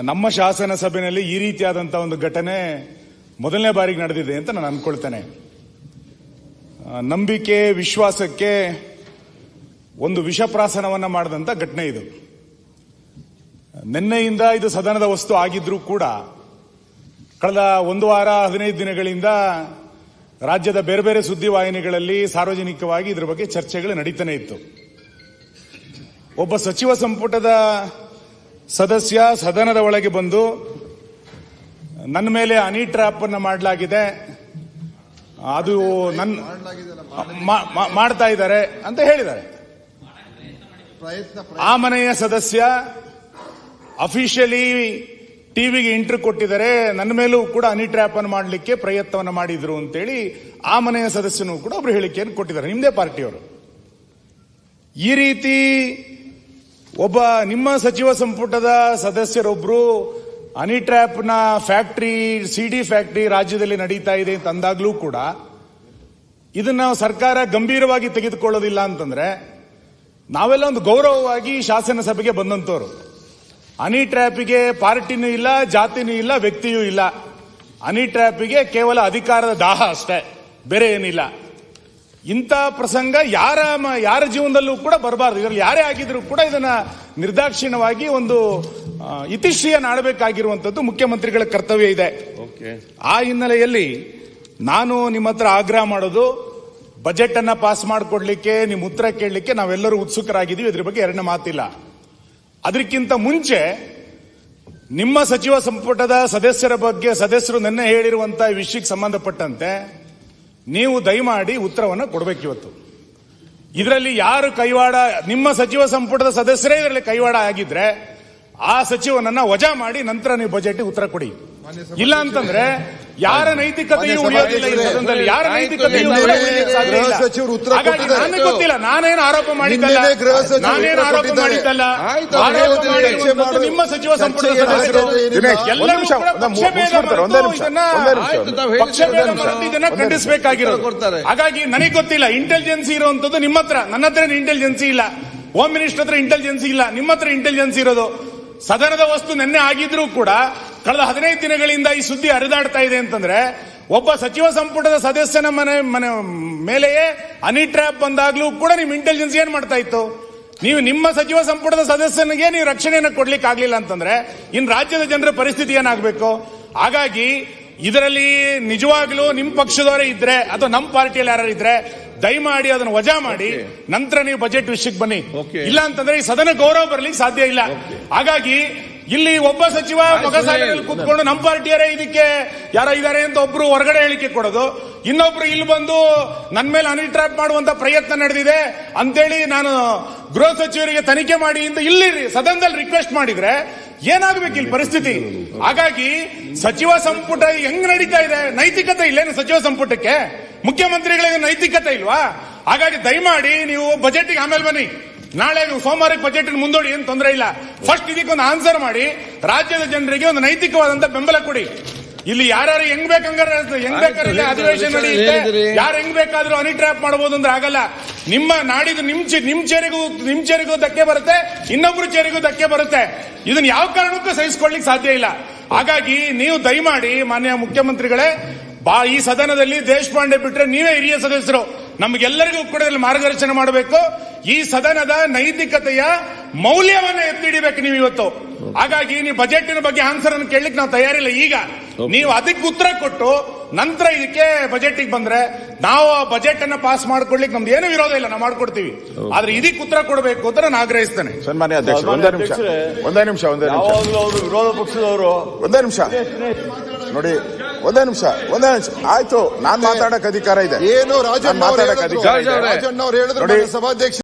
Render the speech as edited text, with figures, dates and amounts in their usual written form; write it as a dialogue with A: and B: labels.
A: ನಮ್ಮ ಶಾಸನ ಸಭೆಯಲ್ಲಿ ಈ ರೀತಿಯಾದಂತಹ ಒಂದು ಘಟನೆ ಮೊದಲನೇ ಬಾರಿಗೆ ನಡೆದಿದೆ ಅಂತ ನಾನು ಅನ್ಕೊಳ್ತೇನೆ. ನಂಬಿಕೆ ವಿಶ್ವಾಸಕ್ಕೆ ಒಂದು ವಿಷಪ್ರಾಸನವನ್ನ ಮಾಡಿದಂತ ಘಟನೆ ಇದು. ನಿನ್ನೆಯಿಂದ ಇದು ಸದನದ ವಸ್ತು ಆಗಿದ್ರೂ ಕೂಡ ಕಳೆದ 1 ವಾರ 15 ದಿನಗಳಿಂದ ರಾಜ್ಯದ ಬೇರೆ ಬೇರೆ ಸುದ್ದಿವಾಹಿನಿಗಳಲ್ಲಿ ಸಾರ್ವಜನಿಕವಾಗಿ ಇದರ ಬಗ್ಗೆ ಚರ್ಚೆಗಳು ನಡೀತಾನೆ ಇತ್ತು. ಒಬ್ಬ ಸಚಿವ ಸಂಪುಟದ ಸದಸ್ಯ ಸದನದ ಒಳಗೆ ಬಂದು ನನ್ನ ಮೇಲೆ ಹನಿ ಟ್ರ್ಯಾಪ್ ಅನ್ನು ಮಾಡಲಾಗಿದೆ, ಅದು ಮಾಡ್ತಾ ಇದ್ದಾರೆ ಅಂತ ಹೇಳಿದ್ದಾರೆ. ಆ ಮನೆಯ ಸದಸ್ಯ ಅಫಿಷಿಯಲಿ ಟಿವಿಗೆ ಇಂಟರ್ವ್ಯೂ ಕೊಟ್ಟಿದ್ದಾರೆ, ನನ್ನ ಮೇಲೂ ಕೂಡ ಹನಿ ಟ್ರ್ಯಾಪ್ ಅನ್ನು ಮಾಡಲಿಕ್ಕೆ ಪ್ರಯತ್ನವನ್ನು ಮಾಡಿದ್ರು ಅಂತೇಳಿ ಆ ಮನೆಯ ಸದಸ್ಯನೂ ಕೂಡ ಒಬ್ರು ಹೇಳಿಕೆಯನ್ನು ಕೊಟ್ಟಿದ್ದಾರೆ, ನಿಮ್ಮದೇ ಪಾರ್ಟಿಯವರು. ಈ ರೀತಿ ಒಬ್ಬ ನಿಮ್ಮ ಸಚಿವ ಸಂಪುಟದ ಸದಸ್ಯರೊಬ್ರು ಹನಿ ಟ್ರ್ಯಾಪ್ ನ ಫ್ಯಾಕ್ಟರಿ, ಸಿಡಿ ಫ್ಯಾಕ್ಟರಿ ರಾಜ್ಯದಲ್ಲಿ ನಡೀತಾ ಇದೆ ಅಂತ ಅಂದಾಗ್ಲೂ ಕೂಡ ಇದನ್ನ ಸರ್ಕಾರ ಗಂಭೀರವಾಗಿ ತೆಗೆದುಕೊಳ್ಳೋದಿಲ್ಲ ಅಂತಂದ್ರೆ ನಾವೆಲ್ಲ ಒಂದು ಗೌರವವಾಗಿ ಶಾಸನ ಸಭೆಗೆ ಬಂದಂತವರು. ಹನಿ ಟ್ರ್ಯಾಪಿಗೆ ಪಾರ್ಟಿನೂ ಇಲ್ಲ, ಜಾತಿನೂ ಇಲ್ಲ, ವ್ಯಕ್ತಿಯೂ ಇಲ್ಲ. ಹನಿ ಟ್ರ್ಯಾಪಿಗೆ ಕೇವಲ ಅಧಿಕಾರದ ದಾಹ ಅಷ್ಟೇ, ಬೇರೆ ಏನಿಲ್ಲ. ಇಂಥ ಪ್ರಸಂಗ ಯಾರ ಜೀವನದಲ್ಲೂ ಕೂಡ ಬರಬಾರದು. ಇದರಲ್ಲಿ ಯಾರೇ ಆಗಿದ್ರು ಕೂಡ ಇದನ್ನ ನಿರ್ದಾಕ್ಷಿಣ್ಯವಾಗಿ ಒಂದು ಇತಿಶ್ರೀಯನ್ನು ಆಡಬೇಕಾಗಿರುವಂತದ್ದು ಮುಖ್ಯಮಂತ್ರಿಗಳ ಕರ್ತವ್ಯ ಇದೆ. ಆ ಹಿನ್ನೆಲೆಯಲ್ಲಿ ನಾನು ನಿಮ್ಮ ಹತ್ರ ಆಗ್ರಹ ಮಾಡೋದು, ಬಜೆಟ್ ಅನ್ನ ಪಾಸ್ ಮಾಡಿಕೊಡ್ಲಿಕ್ಕೆ, ನಿಮ್ಮ ಉತ್ತರ ಕೇಳಲಿಕ್ಕೆ ನಾವೆಲ್ಲರೂ ಉತ್ಸುಕರಾಗಿದ್ದೀವಿ, ಇದ್ರ ಬಗ್ಗೆ ಎರಡನೇ ಮಾತಿಲ್ಲ. ಅದಕ್ಕಿಂತ ಮುಂಚೆ ನಿಮ್ಮ ಸಚಿವ ಸಂಪುಟದ ಸದಸ್ಯರ ಬಗ್ಗೆ ಸದಸ್ಯರು ನಿನ್ನೆ ಹೇಳಿರುವಂತಹ ವಿಷಯಕ್ಕೆ ಸಂಬಂಧಪಟ್ಟಂತೆ ನೀವು ದಯಮಾಡಿ ಉತ್ತರವನ್ನು ಕೊಡಬೇಕು. ಇವತ್ತು ಇದರಲ್ಲಿ ಯಾರು ಕೈವಾಡ, ನಿಮ್ಮ ಸಚಿವ ಸಂಪುಟದ ಸದಸ್ಯರೇ ಇದರಲ್ಲಿ ಕೈವಾಡ ಆಗಿದ್ರೆ ಆ ಸಚಿವನನ್ನ ವಜಾ ಮಾಡಿ ನಂತರ ನೀವು ಬಜೆಟ್ ಉತ್ತರ ಕೊಡಿ. ಇಲ್ಲ ಅಂತಂದ್ರೆ ಯಾರ ನೈತಿಕತೆಯೂ ಉಳಿಯೋದಿಲ್ಲ ಈ ಸದನದಲ್ಲಿ, ಯಾರ ನೈತಿಕತೆಯೂ ನನಗೆ ಗೊತ್ತಿಲ್ಲ. ನಾನೇನು ಆರೋಪ ಮಾಡಿದ್ದಲ್ಲ, ನಿಮ್ಮ ಸಚಿವ ಸಂಪುಟದ ಸದಸ್ಯರು ಎಲ್ಲರೂ ಇದನ್ನ ಖಂಡಿಸಬೇಕಾಗಿರೋದು. ಹಾಗಾಗಿ ನನಗೆ ಗೊತ್ತಿಲ್ಲ, ಇಂಟೆಲಿಜೆನ್ಸಿ ಇರುವಂತದ್ದು ನಿಮ್ಮ ಹತ್ರ, ನನ್ನ ಹತ್ರ ಇಂಟೆಲಿಜೆನ್ಸಿ ಇಲ್ಲ, ಹೋಮ್ ಮಿನಿಸ್ಟರ್ ಹತ್ರ ಇಂಟೆಲಿಜೆನ್ಸಿ ಇಲ್ಲ, ನಿಮ್ಮ ಹತ್ರ ಇಂಟೆಲಿಜೆನ್ಸಿ ಇರೋದು. ಸದನದ ವಸ್ತು ನಿನ್ನೆ ಆಗಿದ್ರೂ ಕೂಡ ಕಳೆದ 15 ದಿನಗಳಿಂದ ಈ ಸುದ್ದಿ ಹರಿದಾಡ್ತಾ ಇದೆ ಅಂತಂದ್ರೆ ಒಬ್ಬ ಸಚಿವ ಸಂಪುಟದ ಸದಸ್ಯನ ಮನೆ ಮೇಲೆಯೇ ಹನಿ ಟ್ರ್ಯಾಪ್ ಬಂದಾಗ್ಲೂ ಕೂಡ ನಿಮ್ ಇಂಟೆಲಿಜೆನ್ಸ್ ಏನ್ ಮಾಡ್ತಾ ಇತ್ತು? ನೀವು ನಿಮ್ಮ ಸಚಿವ ಸಂಪುಟದ ಸದಸ್ಯನಿಗೆ ನೀವು ರಕ್ಷಣೆಯನ್ನು ಕೊಡ್ಲಿಕ್ಕೆ ಆಗ್ಲಿಲ್ಲ ಅಂತಂದ್ರೆ ಇನ್ ರಾಜ್ಯದ ಜನರ ಪರಿಸ್ಥಿತಿ ಏನಾಗಬೇಕು? ಹಾಗಾಗಿ ಇದರಲ್ಲಿ ನಿಜವಾಗ್ಲೂ ನಿಮ್ ಪಕ್ಷದವರೇ ಇದ್ರೆ ಅಥವಾ ನಮ್ಮ ಪಾರ್ಟಿಯಲ್ಲಿ ಯಾರು ಇದ್ರೆ ದಯಮಾಡಿ ಅದನ್ನು ವಜಾ ಮಾಡಿ ನಂತರ ನೀವು ಬಜೆಟ್ ವಿಷಯಕ್ಕೆ ಬನ್ನಿ. ಇಲ್ಲ ಅಂತಂದ್ರೆ ಈ ಸದನ ಗೌರವ ಬರ್ಲಿಕ್ಕೆ ಸಾಧ್ಯ ಇಲ್ಲ. ಹಾಗಾಗಿ ಇಲ್ಲಿ ಒಬ್ಬ ಸಚಿವ ಮೊಗಸಾಲೆಯಲ್ಲಿ ಕೂತ್ಕೊಂಡು ನಮ್ಮ ಪಾರ್ಟಿಯರೇ ಇದಕ್ಕೆ ಯಾರೋ ಇದ್ದಾರೆ ಅಂತ ಒಬ್ರು ಹೊರಗಡೆ ಹೇಳಿಕೆ ಕೊಡೋದು, ಇನ್ನೊಬ್ರು ಇಲ್ಲಿ ಬಂದು ನನ್ನ ಮೇಲೆ ಹನಿ ಟ್ರ್ಯಾಪ್ ಮಾಡುವಂತ ಪ್ರಯತ್ನ ನಡೆದಿದೆ ಅಂತೇಳಿ ನಾನು ಗೃಹ ಸಚಿವರಿಗೆ ತನಿಖೆ ಮಾಡಿ ಅಂತ ಇಲ್ಲಿ ಸದನದಲ್ಲಿ ರಿಕ್ವೆಸ್ಟ್ ಮಾಡಿದ್ರೆ ಏನಾಗಬೇಕು ಇಲ್ಲಿ ಪರಿಸ್ಥಿತಿ? ಹಾಗಾಗಿ ಸಚಿವ ಸಂಪುಟ ಹೆಂಗ್ ನಡೀತಾ ಇದೆ? ನೈತಿಕತೆ ಇಲ್ಲೇನು ಸಚಿವ ಸಂಪುಟಕ್ಕೆ? ಮುಖ್ಯಮಂತ್ರಿಗಳಿಗೆ ನೈತಿಕತೆ ಇಲ್ವಾ? ಹಾಗಾಗಿ ದಯಮಾಡಿ ನೀವು ಬಜೆಟ್ಗೆ ಆಮೇಲೆ ಬನ್ನಿ, ನಾಳೆ ಸೋಮವಾರಕ್ಕೆ ಬಜೆಟ್ ಮುಂದೂಡಿ, ಏನು ತೊಂದರೆ ಇಲ್ಲ. ಫಸ್ಟ್ ಇದಕ್ಕೊಂದು ಆನ್ಸರ್ ಮಾಡಿ, ರಾಜ್ಯದ ಜನರಿಗೆ ಒಂದು ನೈತಿಕವಾದಂತ ಬೆಂಬಲ ಕೊಡಿ. ಇಲ್ಲಿ ಯಾರು ಹೆಂಗ್ ಬೇಕಾದ್ರೆ ಅಧಿವೇಶನ ನಡೆಯುತ್ತೆ, ಯಾರು ಹೆಂಗ್ ಬೇಕಾದ್ರೂ ಹನಿ ಟ್ರ್ಯಾಪ್ ಮಾಡಬಹುದು ಅಂದ್ರೆ ಆಗಲ್ಲ. ನಿಮ್ಮ ನಾಡಿದು ನಿಮ್ ಚೇರಿಗೂ ಧಕ್ಕೆ ಬರುತ್ತೆ, ಇನ್ನೊಬ್ರು ಚೇರಿಗೂ ಧಕ್ಕೆ ಬರುತ್ತೆ. ಇದನ್ನ ಯಾವ ಕಾರಣಕ್ಕೂ ಸಹಿಸಿಕೊಳ್ಳಿಕ್ಕೆ ಸಾಧ್ಯ ಇಲ್ಲ. ಹಾಗಾಗಿ ನೀವು ದಯಮಾಡಿ ಮಾನ್ಯ ಮುಖ್ಯಮಂತ್ರಿಗಳೇ, ಈ ಸದನದಲ್ಲಿ ದೇಶಪಾಂಡೆ ಬಿಟ್ರೆ ನೀವೇ ಹಿರಿಯ ಸದಸ್ಯರು, ನಮಗೆಲ್ಲರಿಗೂ ಕೂಡ ಮಾರ್ಗದರ್ಶನ ಮಾಡಬೇಕು. ಈ ಸದನದ ನೈತಿಕತೆಯ ಮೌಲ್ಯವನ್ನ ಎತ್ತಿಡಿಬೇಕು ನೀವು ಇವತ್ತು. ಹಾಗಾಗಿ ನೀವು ಬಜೆಟಿನ ಬಗ್ಗೆ ಆನ್ಸರ್ ಅನ್ನು ಕೇಳಲಿಕ್ಕೆ ನಾವು ತಯಾರಿಲ್ಲ. ಈಗ ನೀವು ಅದಕ್ಕೆ ಉತ್ತರ ಕೊಟ್ಟು ನಂತರ ಇದಕ್ಕೆ ಬಜೆಟ್ಗೆ ಬಂದ್ರೆ ನಾವು ಆ ಬಜೆಟ್ ಅನ್ನ ಪಾಸ್ ಮಾಡ್ಕೊಡ್ಲಿಕ್ಕೆ ನಮ್ದು ಏನು ವಿರೋಧ ಇಲ್ಲ, ನಾವು ಮಾಡ್ಕೊಡ್ತೀವಿ. ಆದ್ರೆ ಇದಕ್ಕೆ ಉತ್ತರ ಕೊಡಬೇಕು ಅಂತ ನಾನು ಆಗ್ರಹಿಸ್ತೇನೆ.
B: ಸನ್ಮಾನ್ಯ ಅಧ್ಯಕ್ಷರು, ಒಂದೇ ನಿಮಿಷ
C: ವಿರೋಧ ಪಕ್ಷದವರು
B: ಒಂದೇ ನಿಮಿಷ ನೋಡಿ, ಒಂದೇ ನಿಮಿಷ ಆಯ್ತು. ನಾನ್ ಮಾತಾಡಕ್ ಅಧಿಕಾರ ಇದೆ,
D: ಏನು ರಾಜಣ್ಣ ಅವರು ಹೇಳಿದ್ರು ಸಭಾಧ್ಯಕ್ಷ